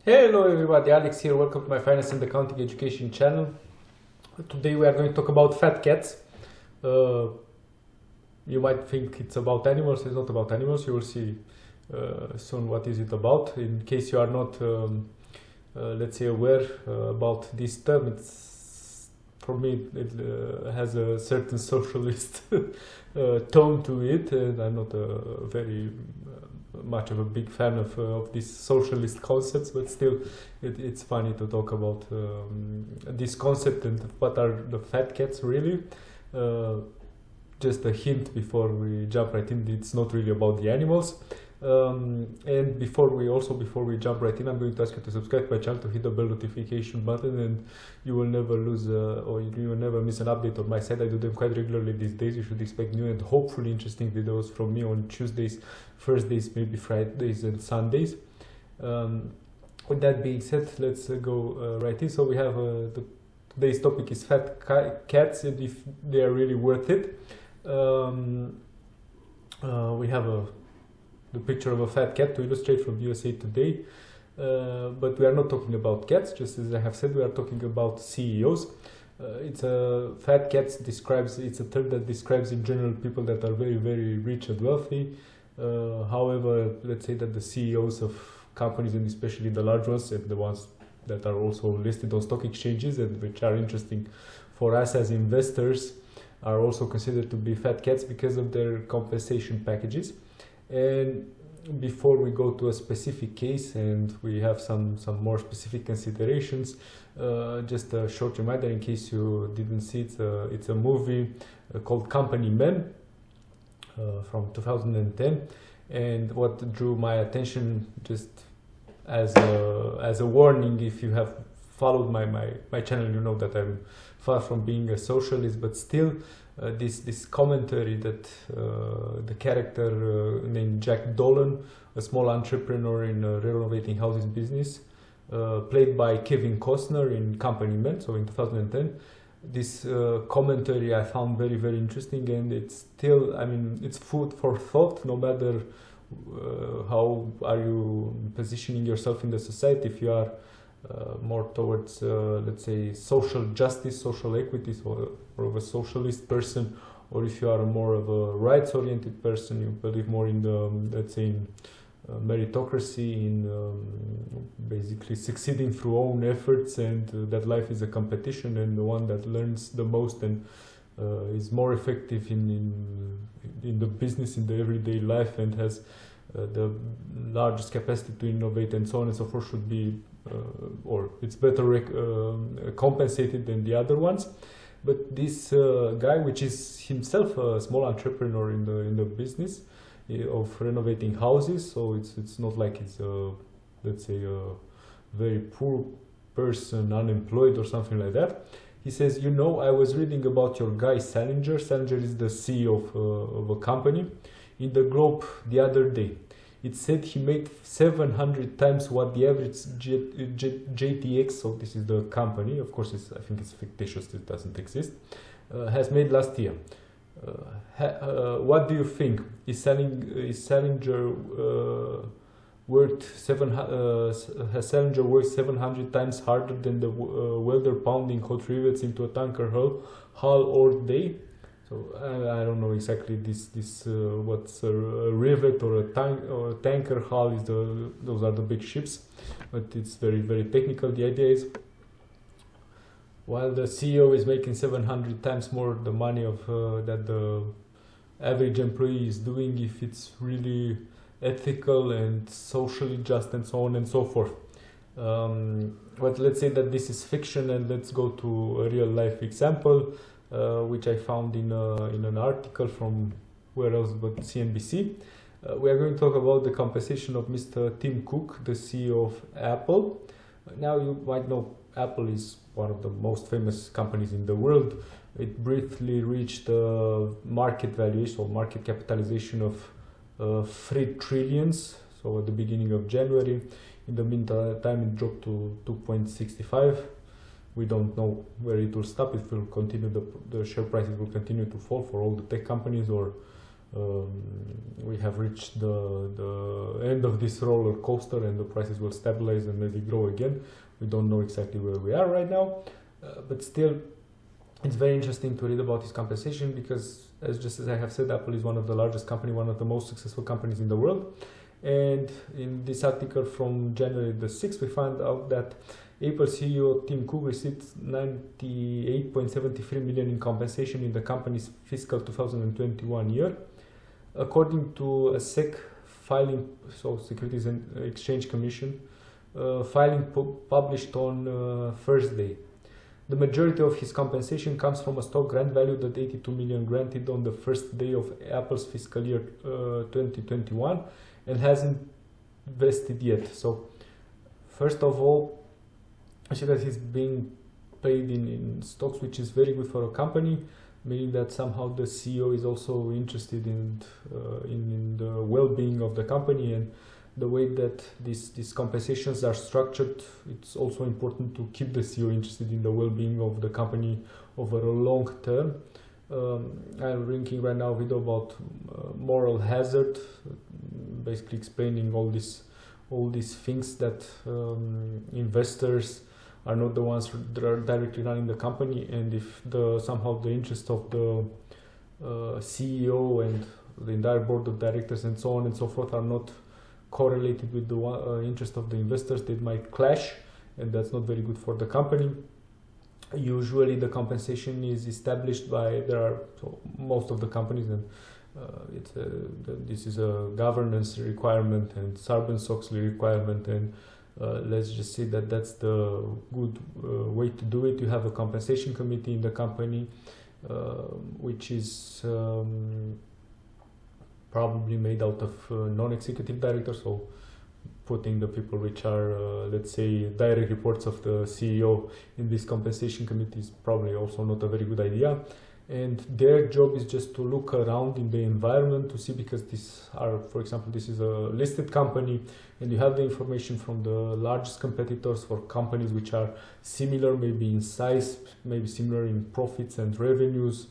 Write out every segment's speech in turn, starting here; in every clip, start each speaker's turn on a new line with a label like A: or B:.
A: Hello everybody, Alex here. Welcome to my Finance and Accounting Education channel. Today we are going to talk about fat cats. Uh, you might think it's about animals. It's not about animals. You will see soon what is it about. In case you are not, let's say, aware about this term, it's for me it has a certain socialist tone to it, and I'm not a very much of a big fan of these socialist concepts, but still it's funny to talk about this concept and what are the fat cats really. Uh, just a hint before we jump right in, it's not really about the animals. And before we jump right in, I'm going to ask you to subscribe to my channel, to hit the bell notification button, and you will never lose or you will never miss an update on my side. I do them quite regularly these days. You should expect new and hopefully interesting videos from me on Tuesdays, Thursdays, maybe Fridays and Sundays. With that being said, let's go right in. So we have today's topic is fat cats and if they are really worth it. We have the picture of a fat cat to illustrate from USA Today, but we are not talking about cats. Just as I have said, we are talking about CEOs. It's a term that describes in general people that are very, very rich and wealthy. However, let's say that the CEOs of companies, and especially the large ones and the ones that are also listed on stock exchanges and which are interesting for us as investors, are also considered to be fat cats because of their compensation packages. And before we go to a specific case and we have some more specific considerations, just a short reminder in case you didn't see it. It's a movie called Company Men from 2010, and what drew my attention, just as a warning, if you have followed my channel, you know that I'm far from being a socialist, but still this commentary that the character named Jack Dolan, a small entrepreneur in a renovating houses business, played by Kevin Costner in Company Men, so in 2010. This commentary I found very, very interesting, and it's still, I mean, it's food for thought, no matter how are you positioning yourself in the society. If you are more towards, let's say, social justice, social equity, or of a socialist person, or if you are more of a rights-oriented person, you believe more in the, let's say, in meritocracy, in basically succeeding through own efforts, and that life is a competition, and the one that learns the most and is more effective in the business, in the everyday life, and has the largest capacity to innovate and so on and so forth, should be or it's better compensated than the other ones. But this guy, which is himself a small entrepreneur in the business of renovating houses, so it's not like it's let's say a very poor person, unemployed or something like that. He says, you know, I was reading about your guy Salinger. Salinger is the CEO of a company, in the Globe the other day. It said he made 700 times what the average JTX, so this is the company, of course I think it's fictitious, it doesn't exist, has made last year. What do you think? Is Salinger has Salinger worked 700 times harder than the welder pounding hot rivets into a tanker hull all day? So I don't know exactly what's a rivet or a tanker hull is. Those are the big ships, but it's very, very technical. The idea is, while the CEO is making 700 times more the money of that the average employee is doing, if it's really ethical and socially just and so on and so forth. But let's say that this is fiction, and let's go to a real life example, which I found in an article from where else but CNBC. We are going to talk about the compensation of Mr. Tim Cook, the CEO of Apple. Now you might know Apple is one of the most famous companies in the world. It briefly reached a market valuation or market capitalization of 3 trillions, so at the beginning of January. In the meantime it dropped to 2.65. We don't know where it will stop. It will continue, the share prices will continue to fall for all the tech companies, or we have reached the end of this roller coaster and the prices will stabilize and maybe grow again. We don't know exactly where we are right now, but still it's very interesting to read about his compensation because, just as I have said, Apple is one of the largest companies, one of the most successful companies in the world. And in this article from January the 6th, we found out that Apple CEO Tim Cook received $98.73 million in compensation in the company's fiscal 2021 year. According to a SEC filing, so Securities and Exchange Commission, filing published on Thursday. The majority of his compensation comes from a stock grant valued at $82 million granted on the first day of Apple's fiscal year 2021 and hasn't vested yet. So first of all, I see that he's being paid in stocks, which is very good for a company, meaning that somehow the CEO is also interested in the well-being of the company, and the way that these compensations are structured, it's also important to keep the CEO interested in the well-being of the company over a long term. I'm linking right now a video about moral hazard, basically explaining all these things that investors are not the ones that are directly running the company, and if somehow the interest of the CEO and the entire board of directors and so on and so forth are not correlated with the interest of the investors, they might clash, and that's not very good for the company. Usually the compensation is established by most of the companies, and this is a governance requirement and Sarbanes-Oxley requirement, and let's just say that that's the good way to do it. You have a compensation committee in the company, which is probably made out of non-executive directors, so putting the people which are, let's say, direct reports of the CEO in this compensation committee is probably also not a very good idea. And their job is just to look around in the environment to see, because for example, this is a listed company, and you have the information from the largest competitors for companies which are similar, maybe in size, maybe similar in profits and revenues.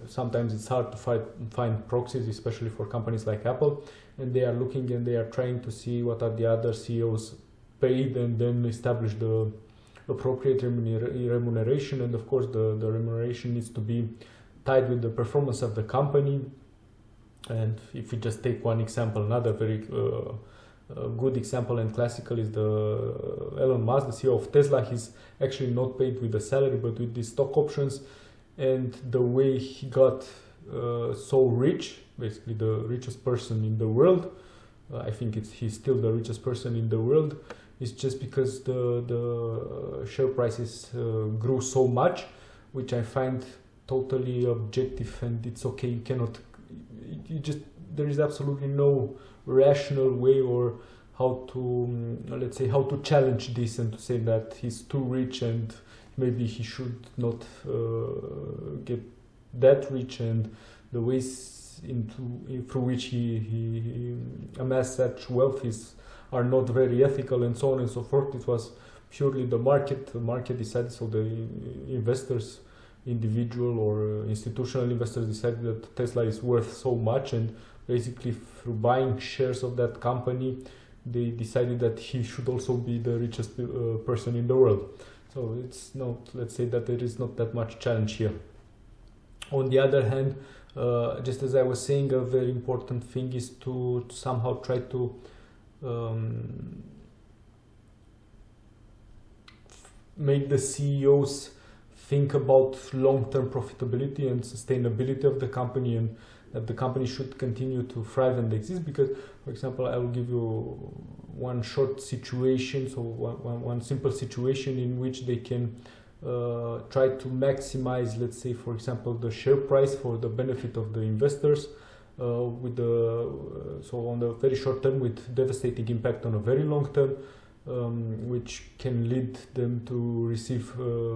A: Sometimes it's hard to find proxies, especially for companies like Apple, and they are looking and they are trying to see what are the other CEOs paid, and then establish the appropriate remuneration. And of course the remuneration needs to be tied with the performance of the company. And if we just take one example, another very good example and classical is the Elon Musk, the CEO of Tesla. He's actually not paid with the salary but with the stock options, and the way he got so rich, basically the richest person in the world, I think he's still the richest person in the world, is just because the share prices grew so much, which I find totally objective, and it's okay. There is absolutely no rational way or how to, let's say, how to challenge this and to say that he's too rich and maybe he should not get that rich, and the ways through which he amassed such wealth are not very ethical, and so on and so forth. It was purely the market. The market decided, so the investors, individual or institutional investors, decided that Tesla is worth so much, and basically through buying shares of that company, they decided that he should also be the richest person in the world. So it's not, let's say that there is not that much challenge here. On the other hand, just as I was saying, a very important thing is to somehow try to make the CEOs think about long-term profitability and sustainability of the company, and that the company should continue to thrive and exist. Because, for example, I will give you one short situation, so one simple situation in which they can try to maximize, let's say, for example, the share price for the benefit of the investors, so on the very short term, with devastating impact on a very long term, which can lead them to receive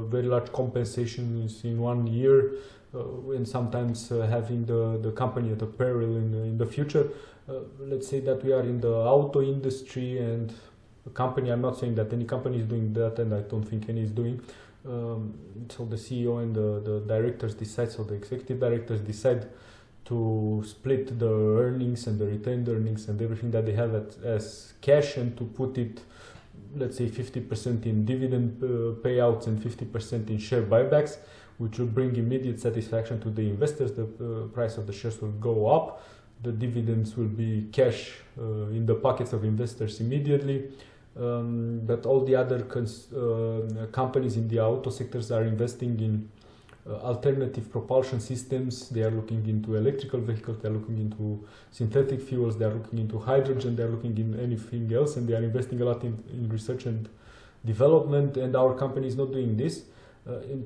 A: very large compensations in 1 year, and sometimes having the company at a peril in the future. Let's say that we are in the auto industry, and a company, I'm not saying that any company is doing that, and I don't think any is doing. So the CEO and the directors decide, so the executive directors decide to split the earnings and the retained earnings and everything that they have as cash, and to put it, let's say, 50% in dividend payouts and 50% in share buybacks, which will bring immediate satisfaction to the investors. The price of the shares will go up, the dividends will be cash in the pockets of investors immediately. But all the other companies in the auto sectors are investing in alternative propulsion systems. They are looking into electrical vehicles, they are looking into synthetic fuels, they are looking into hydrogen, they are looking in anything else, and they are investing a lot in research and development. And our company is not doing this.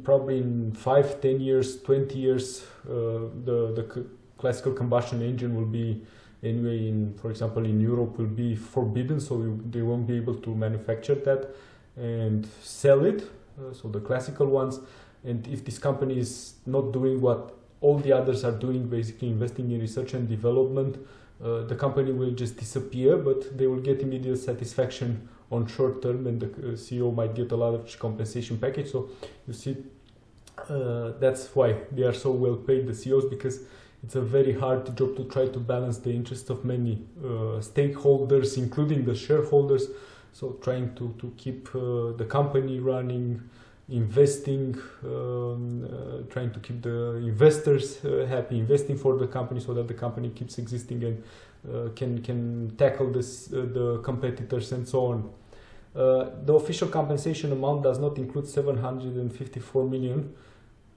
A: Probably in 5, 10 years, 20 years, the classical combustion engine will be, anyway, for example, in Europe, will be forbidden, so they won't be able to manufacture that and sell it, so the classical ones. And if this company is not doing what all the others are doing, basically investing in research and development, the company will just disappear, but they will get immediate satisfaction on short term, and the CEO might get a large compensation package. So you see, that's why they are so well paid, the CEOs, because it's a very hard job to try to balance the interests of many stakeholders, including the shareholders. So trying to keep the company running, investing, trying to keep the investors happy, investing for the company so that the company keeps existing and can tackle the competitors and so on. The official compensation amount does not include $754 million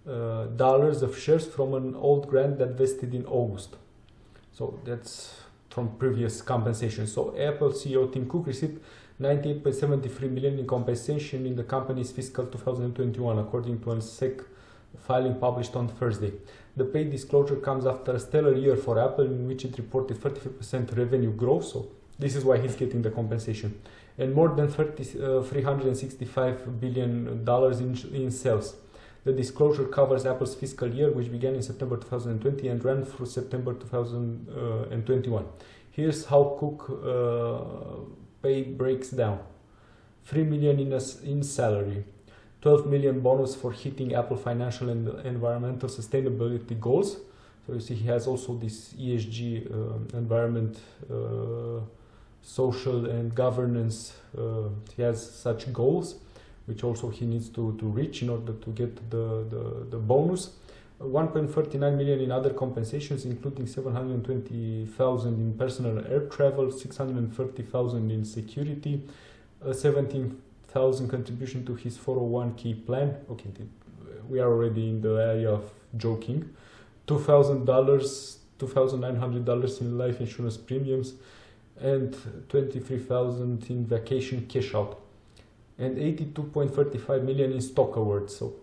A: of shares from an old grant that vested in August. So that's from previous compensation. So Apple CEO Tim Cook received $98.73 million in compensation in the company's fiscal 2021, according to a SEC filing published on Thursday. The paid disclosure comes after a stellar year for Apple, in which it reported 35% revenue growth, so this is why he's getting the compensation, and more than $365 billion in sales. The disclosure covers Apple's fiscal year, which began in September 2020 and ran through September 2021. Here's how Cook pay breaks down. $3 million in salary, $12 million bonus for hitting Apple financial and environmental sustainability goals. So you see he has also this ESG, environment, social and governance. He has such goals, which also he needs to reach in order to get the bonus. 1.39 million in other compensations, including 720,000 in personal air travel, 630,000 in security, 17,000 contribution to his 401k plan. Okay, we are already in the area of joking. $2,000, $2,900 in life insurance premiums, and 23,000 in vacation cash out, and 82.35 million in stock awards. So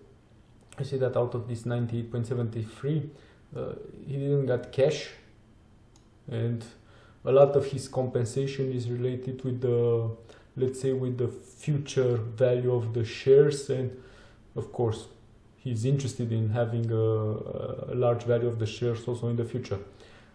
A: I see that out of this 98.73, he didn't get cash, and a lot of his compensation is related with the, let's say, with the future value of the shares, and of course he's interested in having a large value of the shares also in the future.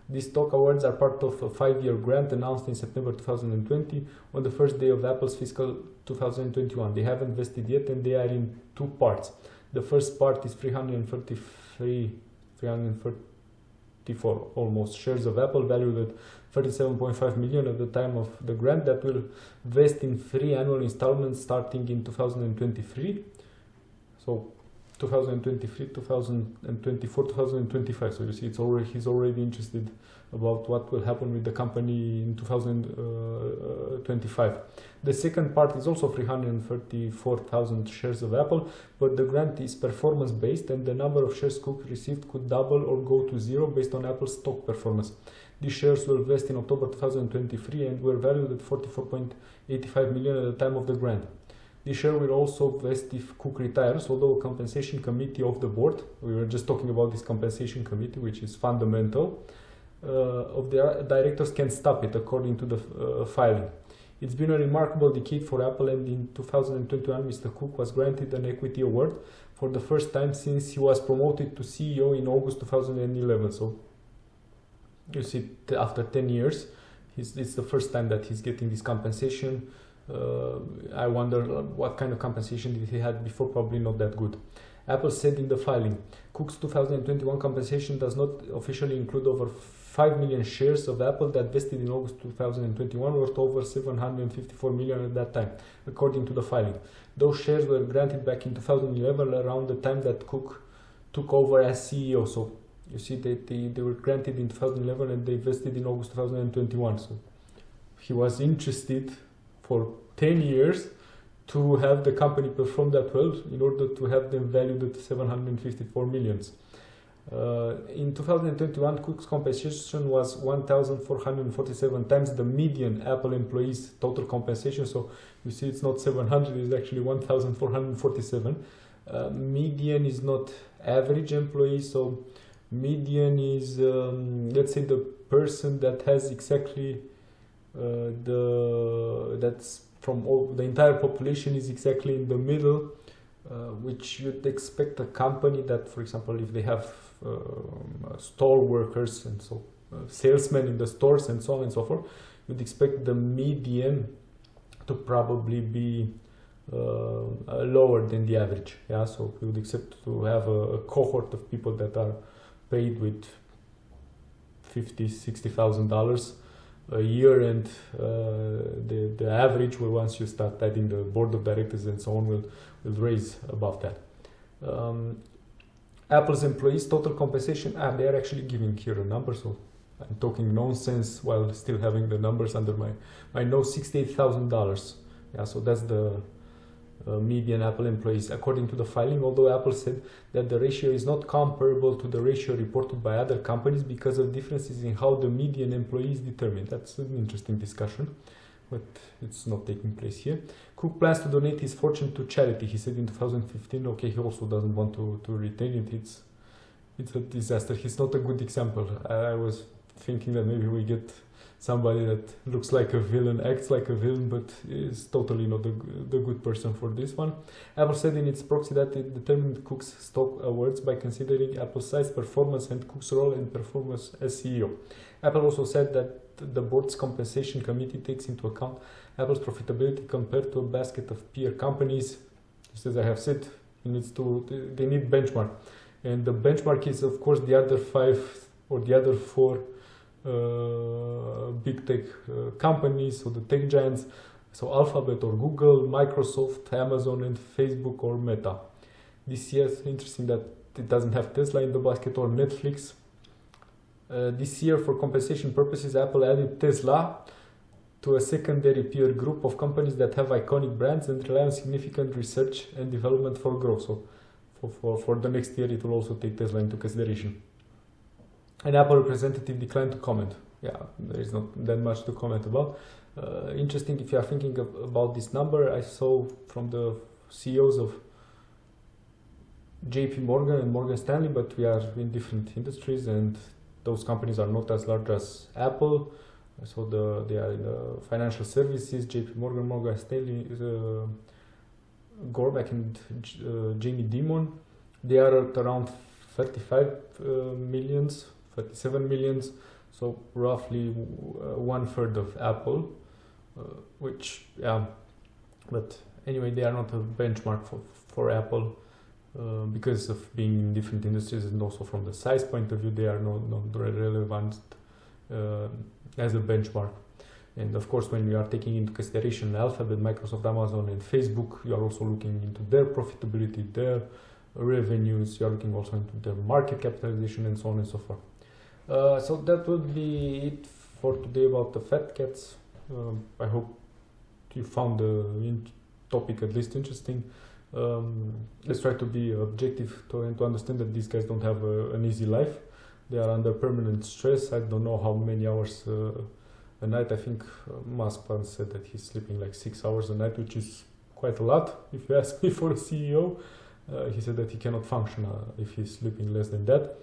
A: These stock awards are part of a 5-year grant announced in September 2020 on the first day of Apple's fiscal 2021. They haven't vested yet, and they are in 2 parts. The first part is 334 almost shares of Apple, valued at 37.5 million at the time of the grant, that will vest in 3 annual installments starting in 2023. So 2023, 2024, 2025. So you see, he's already interested about what will happen with the company in 2025. The second part is also 334,000 shares of Apple, but the grant is performance based, and the number of shares Cook received could double or go to 0 based on Apple's stock performance. These shares will vest in October 2023 and were valued at 44.85 million at the time of the grant. This share will also vest if Cook retires, although a compensation committee of the board, we were just talking about this compensation committee, which is fundamental, of the directors can stop it, according to the filing. It's been a remarkable decade for Apple, and in 2021, Mr. Cook was granted an equity award for the first time since he was promoted to CEO in August 2011. So you see, after 10 years, it's the first time that he's getting this compensation. I wonder what kind of compensation did he had before, probably not that good. Apple said in the filing, Cook's 2021 compensation does not officially include over 5 million shares of Apple that vested in August 2021, worth over 754 million at that time, according to the filing. Those shares were granted back in 2011, around the time that Cook took over as CEO. So you see that they were granted in 2011 and they vested in August 2021. So he was interested for 10 years to have the company perform that well in order to have them valued at 754 millions. In 2021, Cook's compensation was 1,447 times the median Apple employees' total compensation. So you see, it's not 700; it's actually 1,447. Median is not average employee, so median is let's say the person that has exactly that's from all the entire population is exactly in the middle, which you'd expect a company that, for example, if they have store workers and so salesmen in the stores and so on and so forth, you'd expect the median to probably be lower than the average. Yeah, so you would expect to have a cohort of people that are paid with $50,000-$60,000 a year, and the average, well, once you start adding the board of directors and so on, will raise above that. Apple's employees' total compensation, they are actually giving here a number, so I'm talking nonsense while still having the numbers under my nose. $68,000. Yeah, so that's the median Apple employees, according to the filing, although Apple said that the ratio is not comparable to the ratio reported by other companies because of differences in how the median employee is determined. That's an interesting discussion, but it's not taking place here. Cook plans to donate his fortune to charity, he said in 2015. Okay, he also doesn't want to retain it. It's a disaster. He's not a good example. I was thinking that maybe we get somebody that looks like a villain, acts like a villain, but is totally not the good person for this one. Apple said in its proxy that it determined Cook's stock awards by considering Apple's size, performance, and Cook's role and performance as CEO. Apple also said that the board's compensation committee takes into account Apple's profitability compared to a basket of peer companies. Just as I have said, they need benchmark. And the benchmark is, of course, the other 5 or the other 4 big tech companies, so the tech giants, so Alphabet or Google, Microsoft, Amazon, and Facebook or Meta. This year, it's interesting that it doesn't have Tesla in the basket or Netflix. This year, for compensation purposes, Apple added Tesla to a secondary peer group of companies that have iconic brands and rely on significant research and development for growth. So for the next year, it will also take Tesla into consideration. An Apple representative declined to comment. Yeah, there is not that much to comment about. Interesting, if you are thinking about this number, I saw from the CEOs of JP Morgan and Morgan Stanley, but we are in different industries and those companies are not as large as Apple. So they are in the financial services, JP Morgan, Morgan Stanley, Gorback and Jamie Dimon. They are at around 37 millions, so roughly 1/3 of Apple, which, yeah, but anyway, they are not a benchmark for Apple because of being in different industries, and also from the size point of view, they are not relevant as a benchmark. And of course, when you are taking into consideration Alphabet, Microsoft, Amazon, and Facebook, you are also looking into their profitability, their revenues, you are looking also into their market capitalization, and so on and so forth. So that would be it for today about the fat cats. I hope you found the topic at least interesting. Let's try to be objective and to understand that these guys don't have an easy life. They are under permanent stress. I don't know how many hours a night. I think Musk once said that he's sleeping like 6 hours a night, which is quite a lot if you ask me for a CEO. He said that he cannot function if he's sleeping less than that.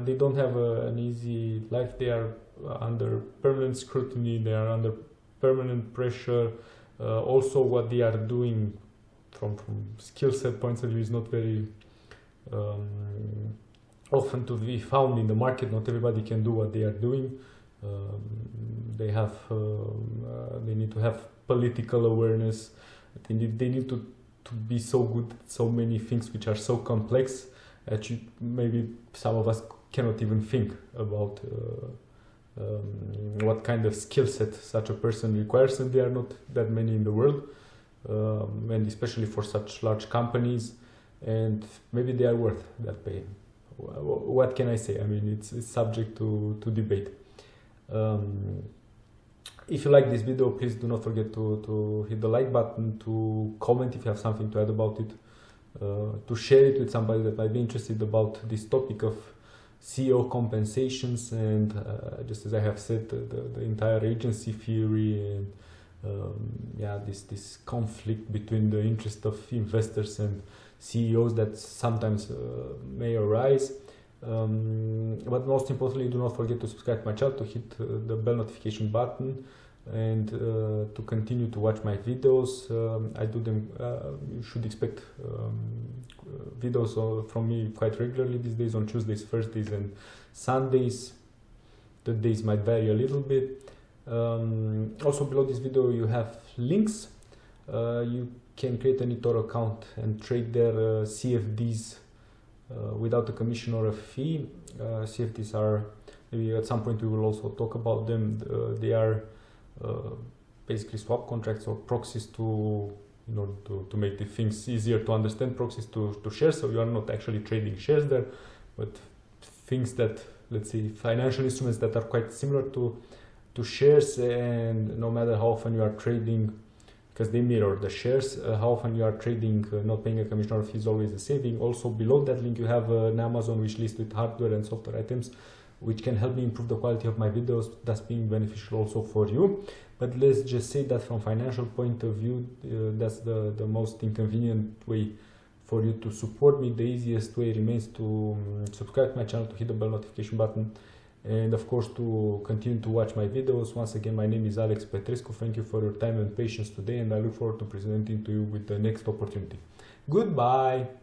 A: They don't have an easy life. They are under permanent scrutiny. They are under permanent pressure. Also, what they are doing from skill set points of view is not very often to be found in the market. Not everybody can do what they are doing. They need to have political awareness. They need to to be so good at so many things which are so complex that maybe some of us cannot even think about what kind of skill set such a person requires, and there are not that many in the world, and especially for such large companies, and maybe they are worth that pay. What can I say? I mean, it's subject to debate. If you like this video, please do not forget to hit the like button, to comment if you have something to add about it, to share it with somebody that might be interested about this topic of CEO compensations, and just as I have said, the entire agency theory, and yeah, this conflict between the interest of investors and CEOs that sometimes may arise. But most importantly, do not forget to subscribe to my channel, to hit the bell notification button, and to continue to watch my videos. I do them, you should expect videos from me quite regularly these days, on Tuesdays, Thursdays and Sundays. The days might vary a little bit. Also below this video you have links. You can create an eToro account and trade their CFDs without a commission or a fee. CFDs are, maybe at some point we will also talk about them. They are basically swap contracts or proxies to, in order to make the things easier to understand, proxies to shares. So you are not actually trading shares there, but things that, let's say, financial instruments that are quite similar to shares, and no matter how often you are trading, because they mirror the shares, how often you are trading, not paying a commission or fee is always a saving. Also below that link you have an Amazon wish list with hardware and software items which can help me improve the quality of my videos, thus being beneficial also for you. But let's just say that from financial point of view, that's the most inconvenient way for you to support me. The easiest way remains to subscribe to my channel, to hit the bell notification button, and of course to continue to watch my videos. Once again, my name is Alex Petrescu. Thank you for your time and patience today, and I look forward to presenting to you with the next opportunity. Goodbye!